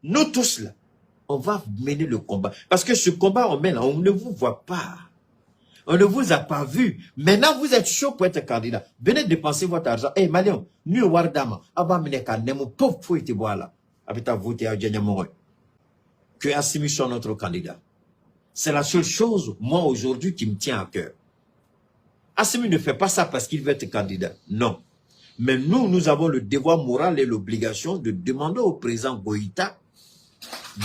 nous tous là, on va mener le combat. Parce que ce combat, on mène, on ne vous voit pas. On ne vous a pas vu. Maintenant, vous êtes chaud pour être candidat. Venez dépenser votre argent. Eh, Malion, nous, Wardama, Abba Mineka, Nemo, pauvre fou, et voilà. Habita voter à Djanyamore. Que Assimi soit notre candidat. C'est la seule chose, moi, aujourd'hui, qui me tient à cœur. Assimi ne fait pas ça parce qu'il veut être candidat. Non. Mais nous, nous avons le devoir moral et l'obligation de demander au président Goïta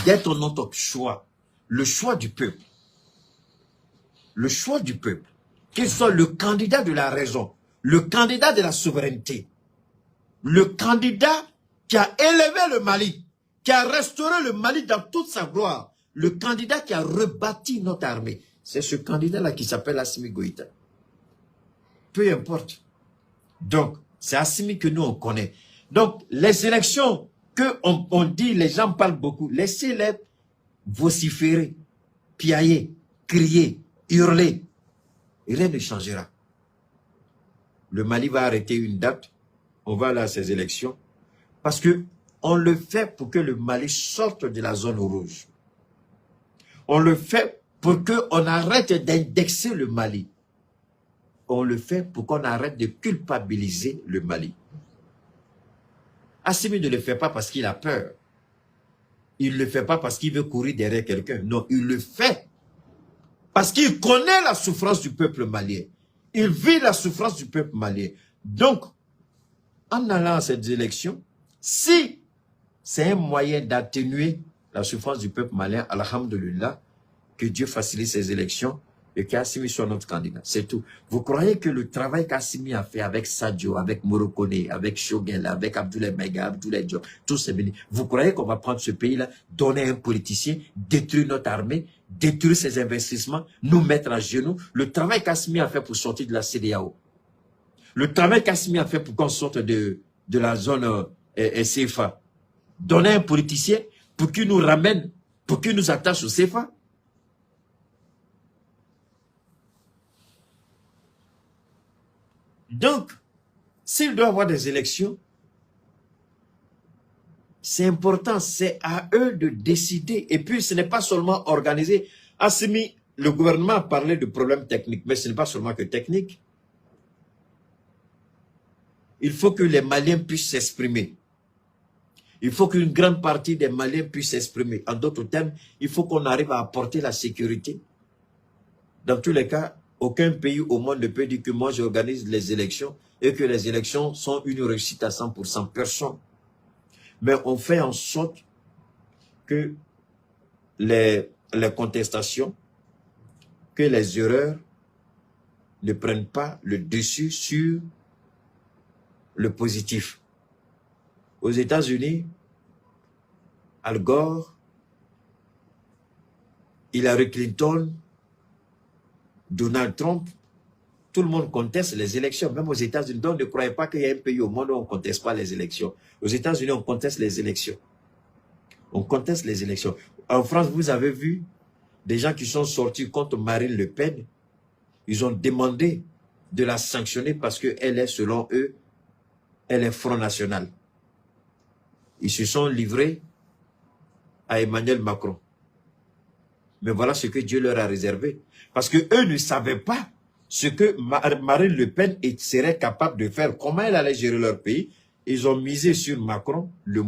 d'être notre choix. Le choix du peuple. Le choix du peuple. Qu'il soit le candidat de la raison. Le candidat de la souveraineté. Le candidat qui a élevé le Mali. Qui a restauré le Mali dans toute sa gloire. Le candidat qui a rebâti notre armée. C'est ce candidat-là qui s'appelle Assimi Goïta. Peu importe. Donc, c'est Assimi que nous, on connaît. Donc, les élections que on dit, les gens parlent beaucoup. Laissez-les vociférer, piailler, crier, hurler. Et rien ne changera. Le Mali va arrêter une date. On va aller à ces élections. Parce que on le fait pour que le Mali sorte de la zone rouge. On le fait pour qu'on arrête d'indexer le Mali. On le fait pour qu'on arrête de culpabiliser le Mali. Assimi ne le fait pas parce qu'il a peur. Il ne le fait pas parce qu'il veut courir derrière quelqu'un. Non, il le fait parce qu'il connaît la souffrance du peuple malien. Il vit la souffrance du peuple malien. Donc, en allant à ces élections, si c'est un moyen d'atténuer la souffrance du peuple malien, alhamdulillah, que Dieu facilite ces élections et qu'Assimi soit notre candidat. C'est tout. Vous croyez que le travail qu'Assimi a fait avec Sadio, avec Morokone, avec Shogel, avec Abdoulaye Mega, Abdoulaye Diop, tous ces bénis, vous croyez qu'on va prendre ce pays-là, donner à un politicien, détruire notre armée, détruire ses investissements, nous mettre à genoux? Le travail qu'Assimi a fait pour sortir de la CEDEAO, le travail qu'Assimi a fait pour qu'on sorte de la zone CFA, donner à un politicien pour qu'il nous ramène, pour qu'il nous attache au CFA. Donc, s'il doit y avoir des élections, c'est important, c'est à eux de décider. Et puis, ce n'est pas seulement organisé. Assimi, le gouvernement a parlé de problèmes techniques, mais ce n'est pas seulement que technique. Il faut que les Maliens puissent s'exprimer. Il faut qu'une grande partie des Maliens puissent s'exprimer. En d'autres termes, il faut qu'on arrive à apporter la sécurité. Dans tous les cas, aucun pays au monde ne peut dire que moi j'organise les élections et que les élections sont une réussite à 100%. Personne. Mais on fait en sorte que les contestations, que les erreurs ne prennent pas le dessus sur le positif. Aux États-Unis, Al Gore, Hillary Clinton, Donald Trump, tout le monde conteste les élections, même aux États-Unis. Donc, ne croyez pas qu'il y a un pays au monde où on ne conteste pas les élections. Aux États-Unis, on conteste les élections. On conteste les élections. En France, vous avez vu des gens qui sont sortis contre Marine Le Pen. Ils ont demandé de la sanctionner parce qu'elle est, selon eux, elle est Front National. Ils se sont livrés à Emmanuel Macron. Mais voilà ce que Dieu leur a réservé. Parce qu'eux ne savaient pas ce que Marine Le Pen serait capable de faire. Comment elle allait gérer leur pays. Ils ont misé sur Macron, le